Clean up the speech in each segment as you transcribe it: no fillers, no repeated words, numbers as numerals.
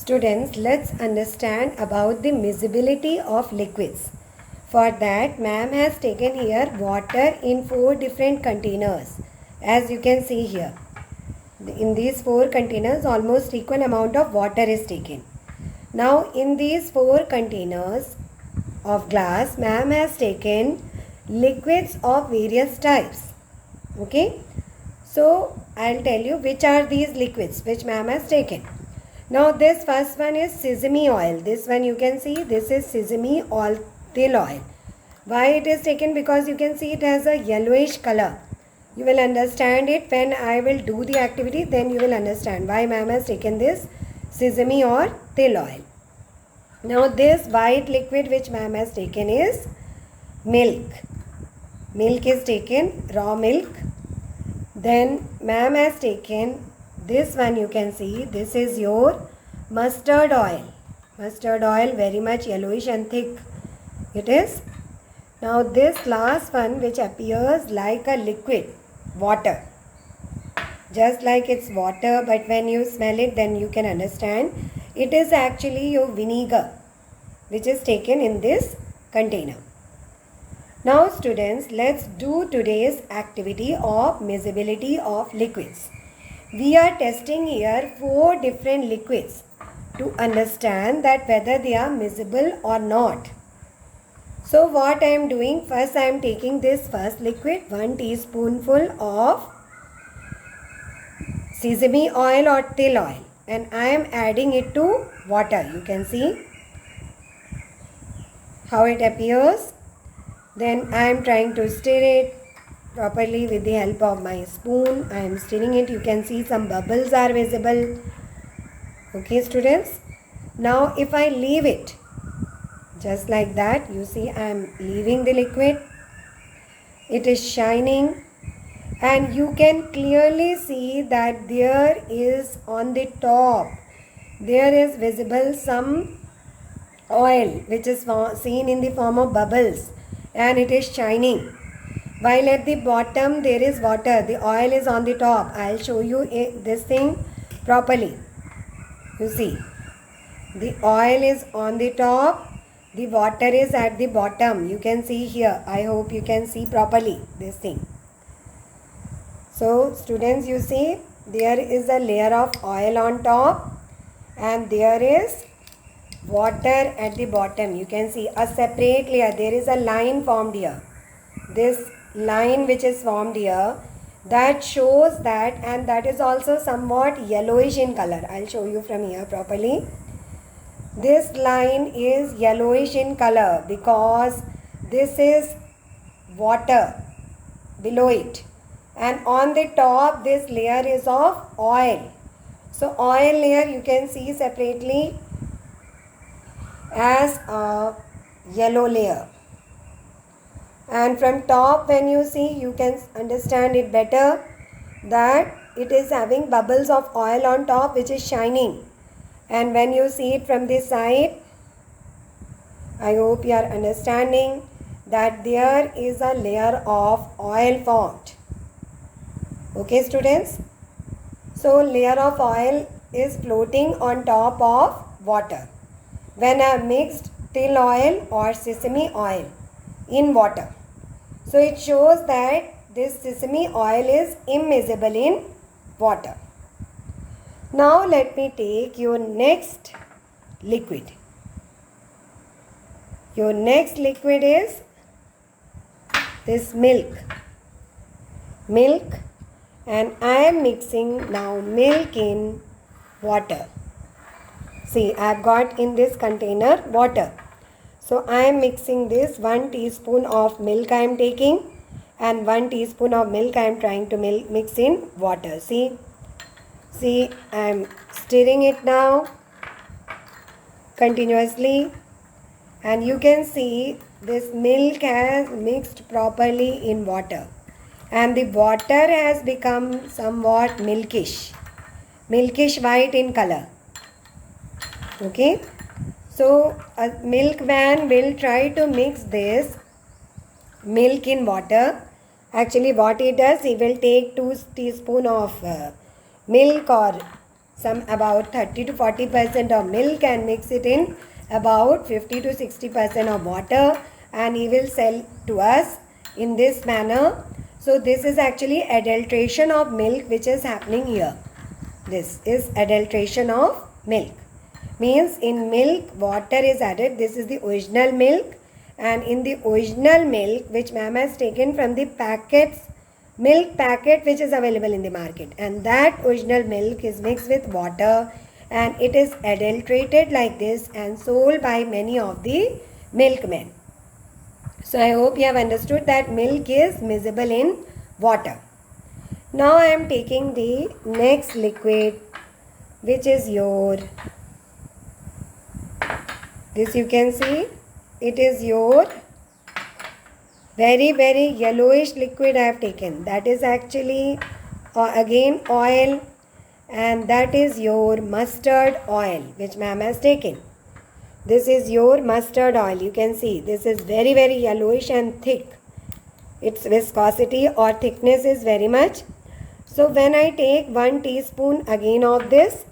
Students, let's understand about the miscibility of liquids. For that, ma'am has taken here water in 4 different containers. As you can see here, in these 4 containers, almost equal amount of water is taken. Now, in these 4 containers of glass, ma'am has taken liquids of various types. Okay, so I'll tell you which are these liquids which ma'am has taken. Now this first one is sesame oil. This one you can see, this is sesame oil, till oil. Why it is taken? Because you can see it has a yellowish color. You will understand it when I will do the activity, then you will understand why ma'am has taken this sesame or till oil. Now this white liquid which ma'am has taken is milk. Milk is taken, raw milk. Then ma'am has taken this one, you can see, this is your mustard oil. Mustard oil, very much yellowish and thick it is. Now this last one which appears like a liquid, water. Just like it's water, but when you smell it then you can understand. It is actually your vinegar which is taken in this container. Now students, let's do today's activity of miscibility of liquids. We are testing here 4 different liquids to understand that whether they are miscible or not. So what I am doing, first I am taking this first liquid, 1 teaspoonful of sesame oil or till oil, and I am adding it to water. You can see how it appears. Then I am trying to stir it properly with the help of my spoon. I am stirring it. You can see some bubbles are visible. Okay students. Now if I leave it just like that, you see I am leaving the liquid. It is shining and you can clearly see that there is on the top, there is visible some oil which is seen in the form of bubbles and it is shining. While at the bottom there is water, the oil is on the top. I'll show you this thing properly. You see, the oil is on the top, the water is at the bottom. You can see here. I hope you can see properly this thing. So students, you see there is a layer of oil on top and there is water at the bottom. You can see a separate layer. There is a line formed here. This line which is formed here, that shows that, and that is also somewhat yellowish in color. I'll show you from here properly. This line is yellowish in color because this is water below it, and on the top this layer is of oil. So oil layer you can see separately as a yellow layer, and from top when you see, you can understand it better that it is having bubbles of oil on top which is shining, and when you see it from this side, I hope you are understanding that there is a layer of oil formed. Okay students, so layer of oil is floating on top of water when I mixed till oil or sesame oil in water. So it shows that this sesame oil is immiscible in water. Now let me take your next liquid. Your next liquid is this milk. Milk, and I am mixing now milk in water. See, I have got in this container water. So I am mixing this 1 teaspoon of milk I am taking, and 1 teaspoon of milk I am trying to mix in water. See I am stirring it now continuously, and you can see this milk has mixed properly in water and the water has become somewhat milkish white in color. Okay. So a milkman will try to mix this milk in water. Actually what he does, he will take 2 teaspoons of milk or some about 30 to 40% of milk and mix it in about 50 to 60% of water, and he will sell to us in this manner. So this is actually adulteration of milk which is happening here. This is adulteration of milk. Means in milk water is added. This is the original milk, and in the original milk which ma'am has taken from the packets, milk packet which is available in the market, and that original milk is mixed with water and it is adulterated like this and sold by many of the milkmen. So I hope you have understood that milk is miscible in water. Now I am taking the next liquid, which is your, this you can see, it is your very yellowish liquid I have taken. That is actually again oil, and that is your mustard oil which ma'am has taken. This is your mustard oil. You can see this is very yellowish and thick. Its viscosity or thickness is very much. So when I take 1 teaspoon again of this,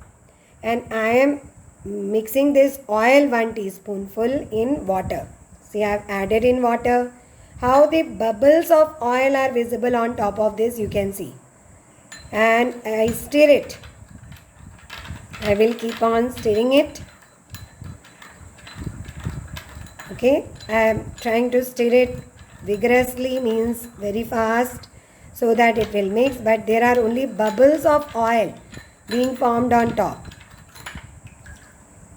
and I am mixing this oil 1 teaspoonful in water. See, I have added in water. How the bubbles of oil are visible on top of this, you can see. And I stir it. I will keep on stirring it. Okay, I am trying to stir it vigorously, means very fast, so that it will mix, but there are only bubbles of oil being formed on top.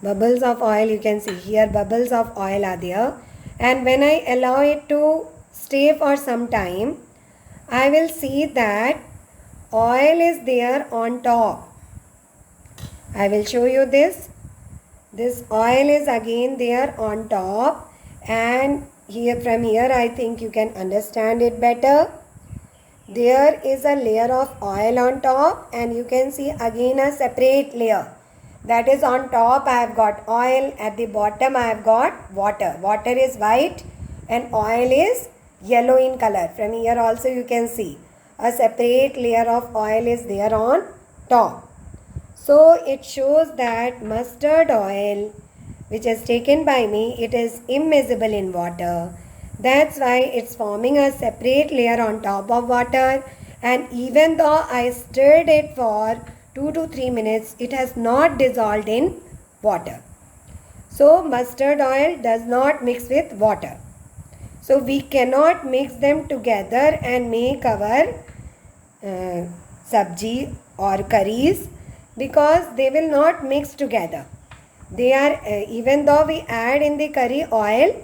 Bubbles of oil, you can see here, bubbles of oil are there. And when I allow it to stay for some time, I will see that oil is there on top. I will show you this. This oil is again there on top, and here, from here I think you can understand it better. There is a layer of oil on top, and you can see again a separate layer. That is, on top I have got oil, at the bottom I have got water. Water is white and oil is yellow in color. From here also you can see a separate layer of oil is there on top. So it shows that mustard oil which is taken by me, it is immiscible in water. That's why it's forming a separate layer on top of water, and even though I stirred it for 2 to 3 minutes, it has not dissolved in water. So mustard oil does not mix with water. So we cannot mix them together and make our sabji or curries, because they will not mix together. They are, even though we add in the curry oil,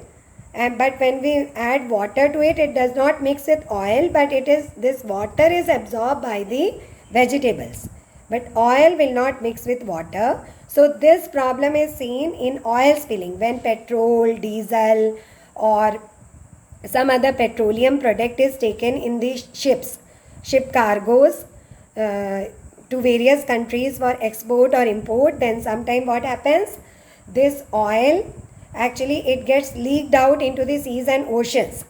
but when we add water to it, it does not mix with oil, but it is, this water is absorbed by the vegetables. But oil will not mix with water. So this problem is seen in oil spilling, when petrol, diesel or some other petroleum product is taken in the ship cargoes to various countries for export or import. Then sometime what happens, this oil actually it gets leaked out into the seas and oceans,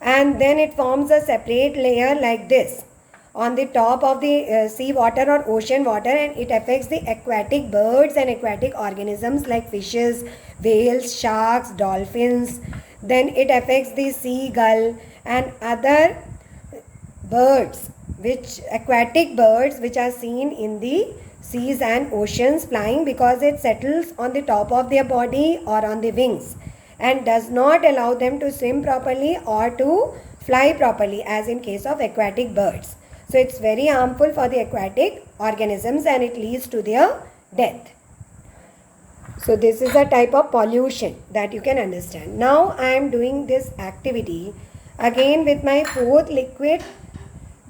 and then it forms a separate layer like this on the top of the sea water or ocean water, and it affects the aquatic birds and aquatic organisms like fishes, whales, sharks, dolphins. Then it affects the seagull and other birds, which aquatic birds which are seen in the seas and oceans flying, because it settles on the top of their body or on the wings and does not allow them to swim properly or to fly properly, as in case of aquatic birds. So it's very harmful for the aquatic organisms and it leads to their death. So this is a type of pollution that you can understand. Now I am doing this activity again with my fourth liquid,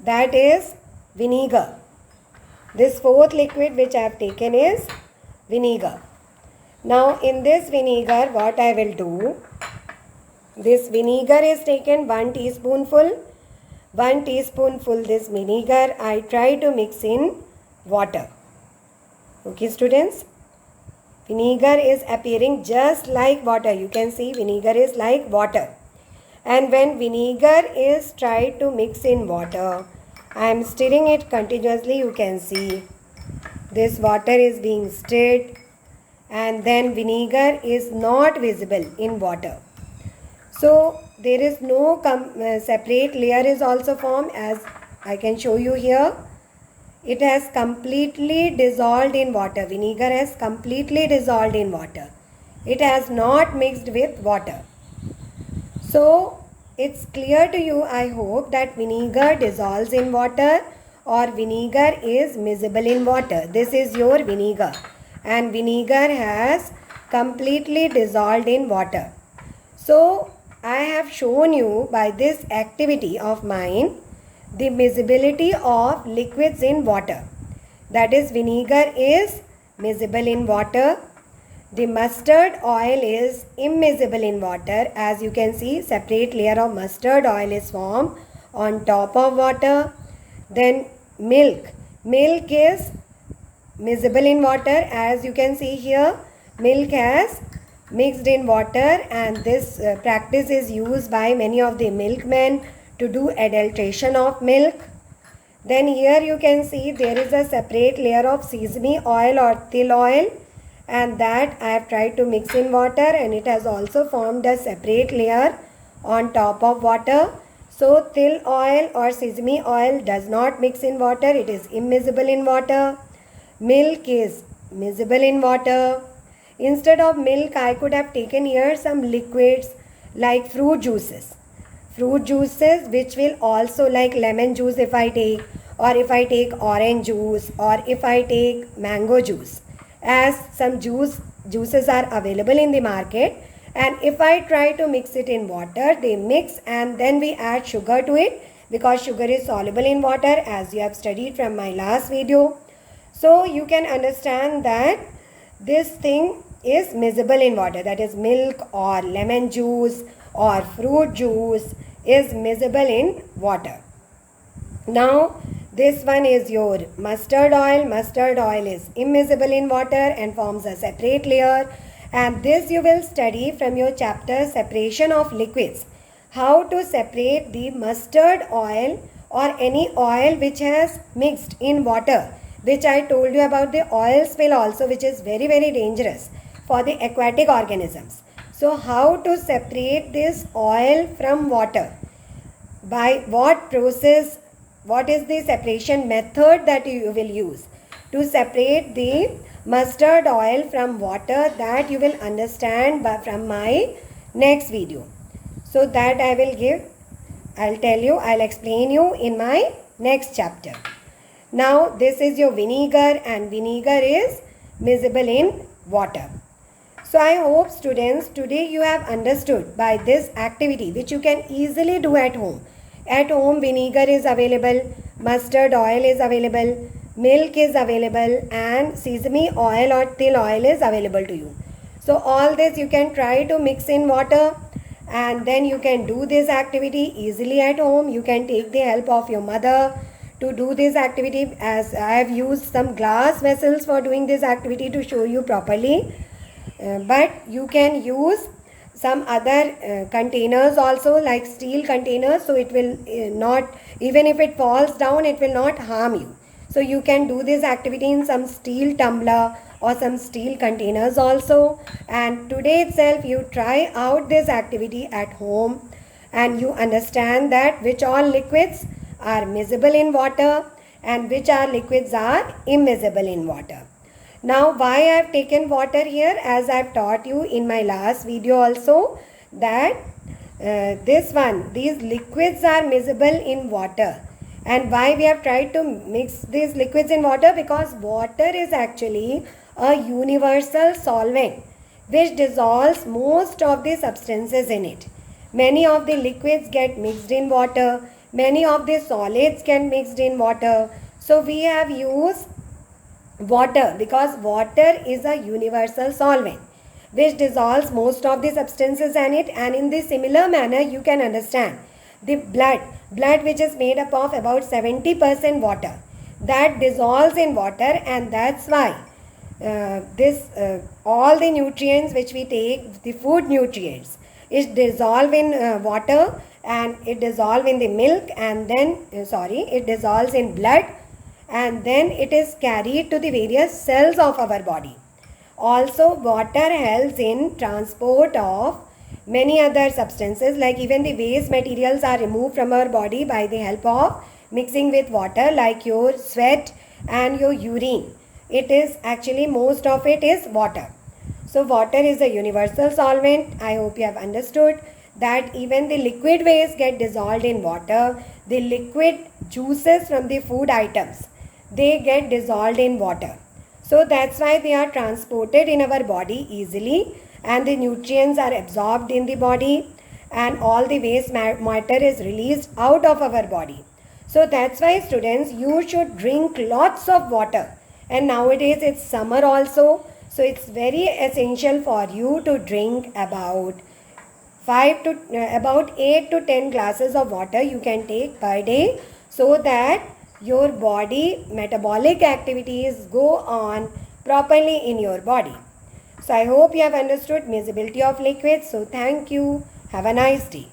that is vinegar. This fourth liquid which I have taken is vinegar. Now in this vinegar what I will do, this vinegar is taken 1 teaspoonful. 1 teaspoonful this vinegar I try to mix in water. Okay students, vinegar is appearing just like water. You can see vinegar is like water. And when vinegar is tried to mix in water, I am stirring it continuously. You can see This water is being stirred, and then vinegar is not visible in water. So there is no separate layer is also formed, as I can show you here. It has completely dissolved in water. Vinegar has completely dissolved in water. It has not mixed with water. So it's clear to you, I hope, that vinegar dissolves in water or vinegar is miscible in water. This is your vinegar, and vinegar has completely dissolved in water. So I have shown you by this activity of mine the miscibility of liquids in water. That is, vinegar is miscible in water. The mustard oil is immiscible in water. As you can see, separate layer of mustard oil is formed on top of water. Then milk. Milk is miscible in water. As you can see here, milk has mixed in water, and this practice is used by many of the milkmen to do adulteration of milk. Then here you can see there is a separate layer of sesame oil or til oil, and that I have tried to mix in water, and it has also formed a separate layer on top of water. So til oil or sesame oil does not mix in water, it is immiscible in water. Milk is miscible in water. Instead of milk, I could have taken here some liquids like fruit juices. Fruit juices which will also, like lemon juice if I take, or if I take orange juice, or if I take mango juice, as some juices are available in the market, and if I try to mix it in water, they mix, and then we add sugar to it because sugar is soluble in water, as you have studied from my last video. So you can understand that this thing is miscible in water, that is milk or lemon juice or fruit juice is miscible in water. Now this one is your mustard oil. Mustard oil is immiscible in water and forms a separate layer, and this you will study from your chapter separation of liquids. How to separate the mustard oil or any oil which has mixed in water, which I told you about the oil spill also, which is very dangerous for the aquatic organisms. So how to separate this oil from water? By what process? What is the separation method that you will use to separate the mustard oil from water? That you will understand from my next video. So that I'll explain you in my next chapter. Now this is your vinegar, and vinegar is miscible in water. So I hope students today you have understood by this activity, which you can easily do at home. At home vinegar is available, mustard oil is available, milk is available, and sesame oil or til oil is available to you. So all this you can try to mix in water, and then you can do this activity easily at home. You can take the help of your mother to do this activity, as I have used some glass vessels for doing this activity to show you properly. But you can use some other containers also, like steel containers, so it will not, even if it falls down, it will not harm you. So you can do this activity in some steel tumbler or some steel containers also. And today itself you try out this activity at home, and you understand that which all liquids are miscible in water and which are liquids are immiscible in water. Now why I have taken water here, as I have taught you in my last video also, that these liquids are miscible in water. And why we have tried to mix these liquids in water? Because water is actually a universal solvent which dissolves most of the substances in it. Many of the liquids get mixed in water, many of the solids get mixed in water. So we have used water because water is a universal solvent which dissolves most of the substances in it. And in the similar manner you can understand the blood which is made up of about 70% water, that dissolves in water, and that's why all the nutrients which we take, the food nutrients, is dissolved in water, and it dissolves in the milk, and then it dissolves in blood, and then it is carried to the various cells of our body. Also, water helps in transport of many other substances, like even the waste materials are removed from our body by the help of mixing with water, like your sweat and your urine. It is actually, most of it is water. So water is a universal solvent. I hope you have understood that even the liquid waste get dissolved in water. The liquid juices from the food items, they get dissolved in water. So that's why they are transported in our body easily, and the nutrients are absorbed in the body, and all the waste matter is released out of our body. So that's why, students, you should drink lots of water. And nowadays it's summer also, so it's very essential for you to drink about 8 to 10 glasses of water you can take per day, so that your body metabolic activities go on properly in your body. So I hope you have understood miscibility of liquids. So thank you. Have a nice day.